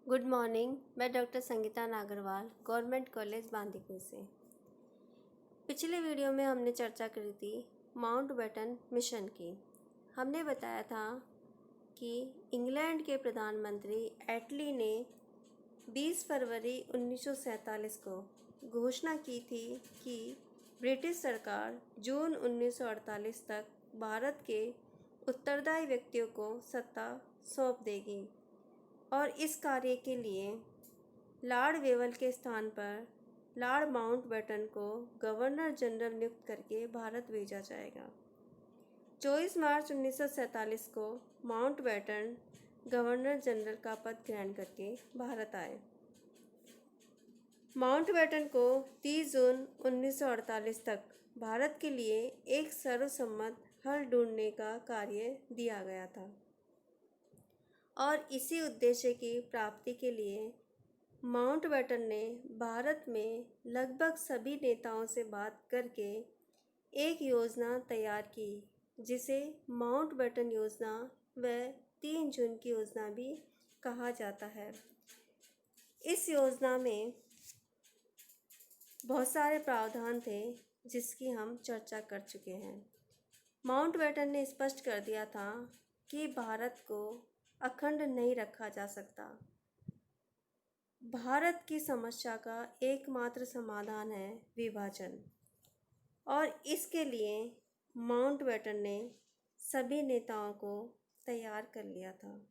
Good morning. मैं doctor Sangeeta Nagarwal, government college Bandikui से। पिछले वीडियो में हमने चर्चा करी थी माउंटबेटन मिशन की। हमने बताया था कि इंग्लैंड के प्रधानमंत्री एटली ने 20 फरवरी 1947 को घोषणा की थी कि ब्रिटिश सरकार जून 1948 तक भारत के उत्तरदायी व्यक्तियों को सत्ता सौंप देगी और इस कार्य के लिए लॉर्ड वेवल के स्थान पर लॉर्ड माउंटबेटन को गवर्नर जनरल नियुक्त करके भारत भेजा जाएगा। 24 मार्च 1947 को माउंटबेटन गवर्नर जनरल का पद ग्रहण करके भारत आए। माउंटबेटन को 30 जून 1948 तक भारत के लिए एक सर्वसम्मत हल ढूंढने का कार्य दिया गया था और इसी उद्देश्य की प्राप्ति के लिए माउंटबेटन ने भारत में लगभग सभी नेताओं से बात करके एक योजना तैयार की, जिसे माउंटबेटन योजना व 3 जून की योजना भी कहा जाता है। इस योजना में बहुत सारे प्रावधान थे जिसकी हम चर्चा कर चुके हैं। माउंटबेटन ने स्पष्ट कर दिया था कि भारत को अखंड नहीं रखा जा सकता। भारत की समस्या का एकमात्र समाधान है विभाजन, और इसके लिए माउंटबेटन ने सभी नेताओं को तैयार कर लिया था।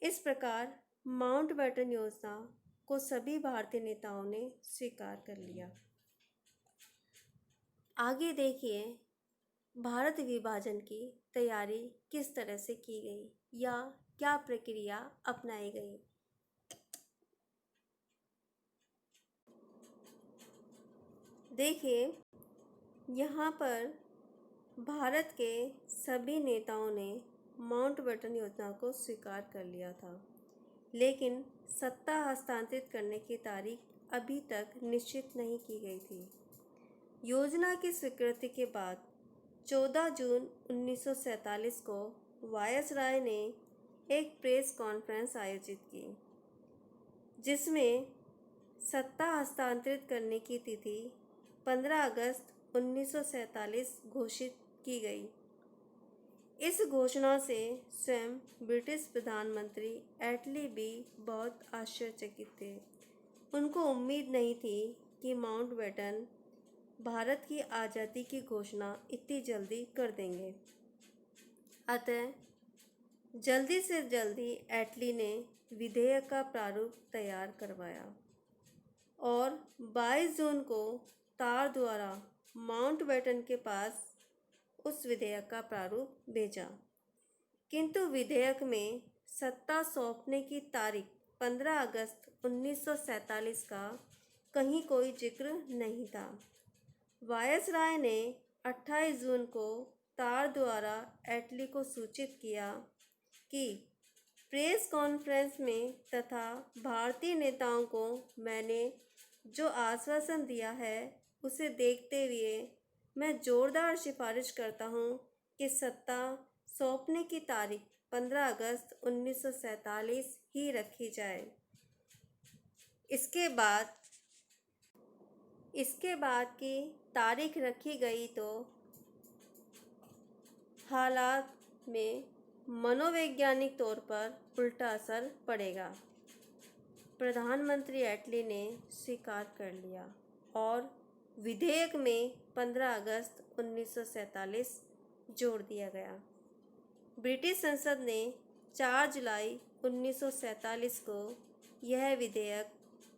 इस प्रकार माउंटबेटन योजना को सभी भारतीय नेताओं ने स्वीकार कर लिया। आगे देखिए भारत विभाजन की तैयारी किस तरह से की गई या क्या प्रक्रिया अपनाई गई। देखिए यहाँ पर भारत के सभी नेताओं ने माउंटबेटन योजना को स्वीकार कर लिया था, लेकिन सत्ता हस्तांतरित करने की तारीख अभी तक निश्चित नहीं की गई थी। योजना की स्वीकृति के बाद 14 जून 1947 को वायसराय ने एक प्रेस कॉन्फ्रेंस आयोजित की, जिसमें सत्ता हस्तांतरित करने की तिथि 15 अगस्त 1947 घोषित की गई। इस घोषणा से स्वयं ब्रिटिश प्रधानमंत्री एटली भी बहुत आश्चर्यचकित थे। उनको उम्मीद नहीं थी कि माउंटबेटन भारत की आज़ादी की घोषणा इतनी जल्दी कर देंगे। अतः जल्दी से जल्दी एटली ने विधेयक का प्रारूप तैयार करवाया और 22 जून को तार द्वारा माउंटबेटन के पास उस विधेयक का प्रारूप भेजा, किंतु विधेयक में सत्ता सौंपने की तारीख 15 अगस्त 1947 का कहीं कोई जिक्र नहीं था। वायसराय ने 28 जून को तार द्वारा एटली को सूचित किया कि प्रेस कॉन्फ्रेंस में तथा भारतीय नेताओं को मैंने जो आश्वासन दिया है उसे देखते हुए मैं जोरदार सिफारिश करता हूँ कि सत्ता सौंपने की तारीख 15 अगस्त 1947 ही रखी जाए। इसके बाद की तारीख रखी गई तो हालात में मनोवैज्ञानिक तौर पर उल्टा असर पड़ेगा। प्रधानमंत्री एटली ने स्वीकार कर लिया और विधेयक में 15 अगस्त 1947 जोड़ दिया गया। ब्रिटिश संसद ने 4 जुलाई 1947 को यह विधेयक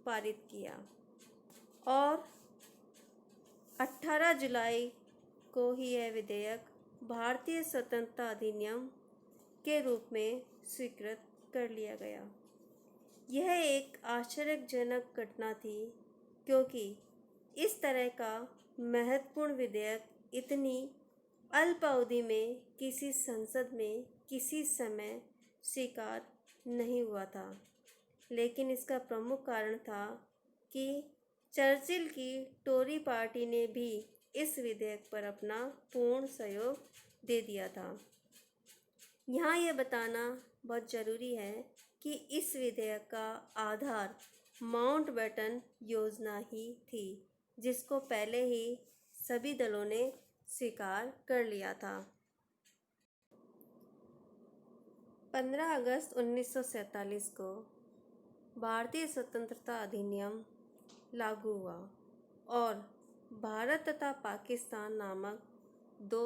पारित किया और 18 जुलाई को ही यह विधेयक भारतीय स्वतंत्रता अधिनियम के रूप में स्वीकृत कर लिया गया। यह एक आश्चर्यजनक घटना थी, क्योंकि इस तरह का महत्वपूर्ण विधेयक इतनी अल्प अवधि में किसी संसद में किसी समय स्वीकार नहीं हुआ था। लेकिन इसका प्रमुख कारण था कि चर्चिल की टोरी पार्टी ने भी इस विधेयक पर अपना पूर्ण सहयोग दे दिया था। यहाँ यह बताना बहुत ज़रूरी है कि इस विधेयक का आधार माउंटबेटन योजना ही थी, जिसको पहले ही सभी दलों ने स्वीकार कर लिया था। 15 अगस्त 1947 को भारतीय स्वतंत्रता अधिनियम लागू हुआ और भारत तथा पाकिस्तान नामक दो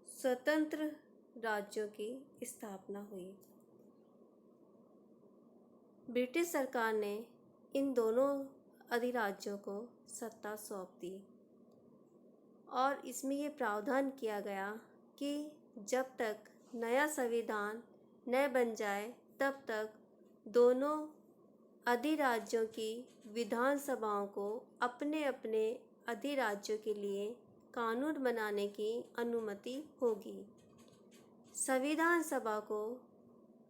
स्वतंत्र राज्यों की स्थापना हुई। ब्रिटिश सरकार ने इन दोनों अधिराज्यों को सत्ता सौंप दी और इसमें ये प्रावधान किया गया कि जब तक नया संविधान न बन जाए तब तक दोनों अधिराज्यों की विधानसभाओं को अपने अपने अधिराज्यों के लिए कानून बनाने की अनुमति होगी। संविधान सभा को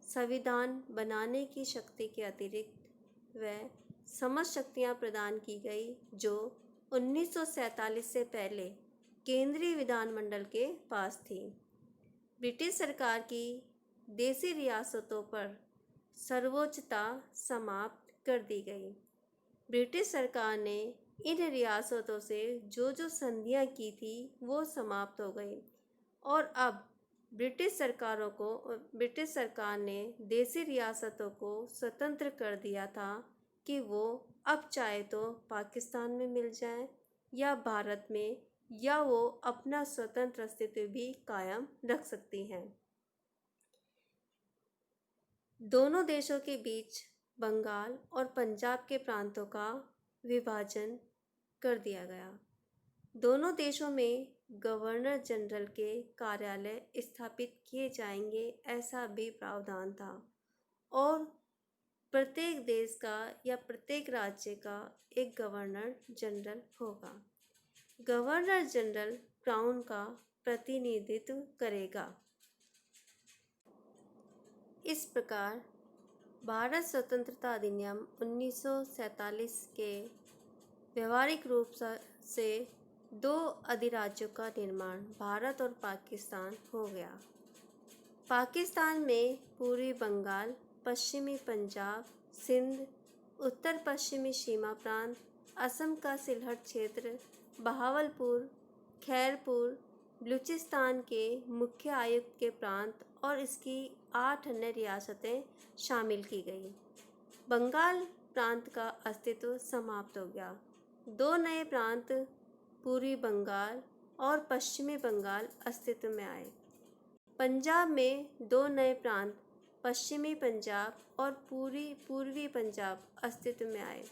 संविधान बनाने की शक्ति के अतिरिक्त वह समस्त शक्तियाँ प्रदान की गई जो 1947 से पहले केंद्रीय विधानमंडल के पास थी। ब्रिटिश सरकार की देसी रियासतों पर सर्वोच्चता समाप्त कर दी गई। ब्रिटिश सरकार ने इन रियासतों से जो संधियां की थी वो समाप्त हो गई और अब ब्रिटिश सरकार ने देसी रियासतों को स्वतंत्र कर दिया था कि वो अब चाहे तो पाकिस्तान में मिल जाएं या भारत में, या वो अपना स्वतंत्र अस्तित्व भी कायम रख सकती हैं। दोनों देशों के बीच बंगाल और पंजाब के प्रांतों का विभाजन कर दिया गया। दोनों देशों में गवर्नर जनरल के कार्यालय स्थापित किए जाएंगे, ऐसा भी प्रावधान था और प्रत्येक देश का या प्रत्येक राज्य का एक गवर्नर जनरल होगा। गवर्नर जनरल क्राउन का प्रतिनिधित्व करेगा। इस प्रकार भारत स्वतंत्रता अधिनियम 1947 के व्यवहारिक रूप से दो अधिराज्यों का निर्माण भारत और पाकिस्तान हो गया। पाकिस्तान में पूर्वी बंगाल, पश्चिमी पंजाब, सिंध, उत्तर पश्चिमी सीमा प्रांत, असम का सिलहट क्षेत्र, बहावलपुर, खैरपुर, बलूचिस्तान के मुख्य आयुक्त के प्रांत और इसकी 8 अन्य रियासतें शामिल की गई। बंगाल प्रांत का अस्तित्व समाप्त हो गया। दो नए प्रांत पूर्वी बंगाल और पश्चिमी बंगाल अस्तित्व में आए। पंजाब में दो नए प्रांत पश्चिमी पंजाब और पूर्वी पंजाब अस्तित्व में आए।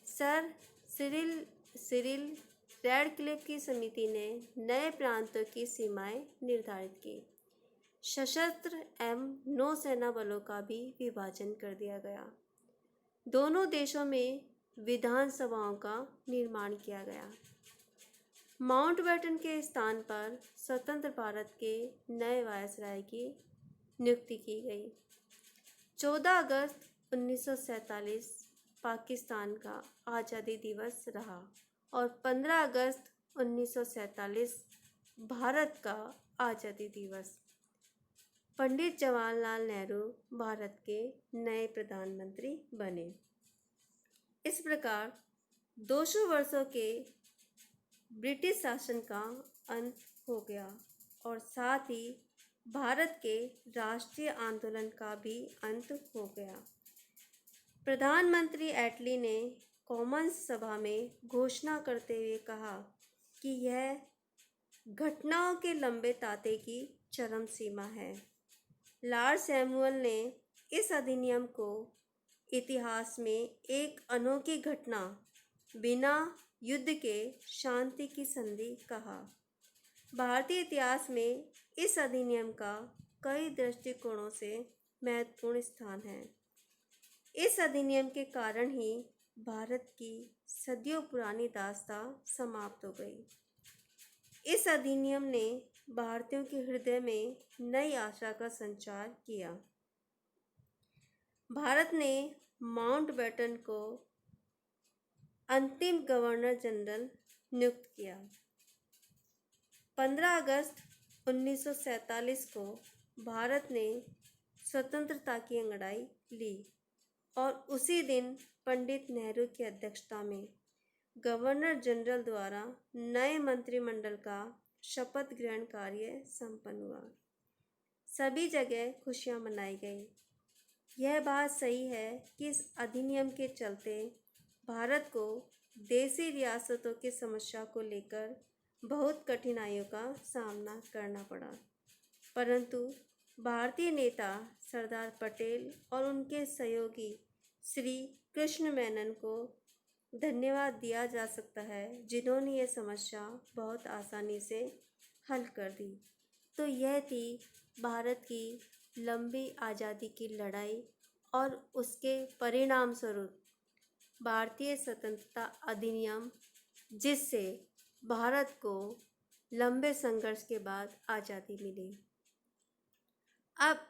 सर सिरिल रैडक्लिफ की समिति ने नए प्रांतों की सीमाएं निर्धारित की। सशस्त्र एवं नौसेना बलों का भी विभाजन कर दिया गया। दोनों देशों में विधानसभाओं का निर्माण किया गया। माउंटबेटन के स्थान पर स्वतंत्र भारत के नए वायसराय की नियुक्ति की गई। 14 अगस्त 1947 पाकिस्तान का आज़ादी दिवस रहा और 15 अगस्त 1947 भारत का आज़ादी दिवस। पंडित जवाहरलाल नेहरू भारत के नए प्रधानमंत्री बने। इस प्रकार 200 वर्षों के ब्रिटिश शासन का अंत हो गया और साथ ही भारत के राष्ट्रीय आंदोलन का भी अंत हो गया। प्रधानमंत्री एटली ने कॉमन्स सभा में घोषणा करते हुए कहा कि यह घटनाओं के लंबे तांते की चरम सीमा है। लॉर्ड सैमुअल ने इस अधिनियम को इतिहास में एक अनोखी घटना, बिना युद्ध के शांति की संधि कहा। भारतीय इतिहास में इस अधिनियम का कई दृष्टिकोणों से महत्वपूर्ण स्थान है। इस अधिनियम के कारण ही भारत की सदियों पुरानी दास्तां समाप्त हो गई। इस अधिनियम ने भारतीयों के हृदय में नई आशा का संचार किया। भारत ने माउंटबेटन को अंतिम गवर्नर जनरल नियुक्त किया। 15 अगस्त 1947 को भारत ने स्वतंत्रता की अंगड़ाई ली और उसी दिन पंडित नेहरू की अध्यक्षता में गवर्नर जनरल द्वारा नए मंत्रिमंडल का शपथ ग्रहण कार्य संपन्न हुआ। सभी जगह खुशियां मनाई गई। यह बात सही है कि इस अधिनियम के चलते भारत को देशी रियासतों की समस्या को लेकर बहुत कठिनाइयों का सामना करना पड़ा, परंतु भारतीय नेता सरदार पटेल और उनके सहयोगी श्री कृष्ण मेनन को धन्यवाद दिया जा सकता है, जिन्होंने ये समस्या बहुत आसानी से हल कर दी। तो यह थी भारत की लंबी आज़ादी की लड़ाई और उसके परिणाम स्वरूप भारतीय स्वतंत्रता अधिनियम, जिससे भारत को लंबे संघर्ष के बाद आज़ादी मिली। अब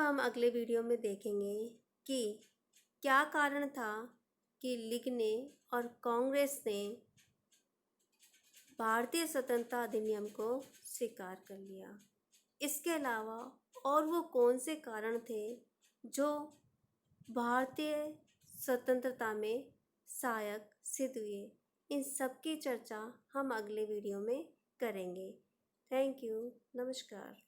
हम अगले वीडियो में देखेंगे कि क्या कारण था कि लीग ने और कांग्रेस ने भारतीय स्वतंत्रता अधिनियम को स्वीकार कर लिया। इसके अलावा और वो कौन से कारण थे जो भारतीय स्वतंत्रता में सहायक सिद्ध हुए, इन सब की चर्चा हम अगले वीडियो में करेंगे। Thank you. नमस्कार।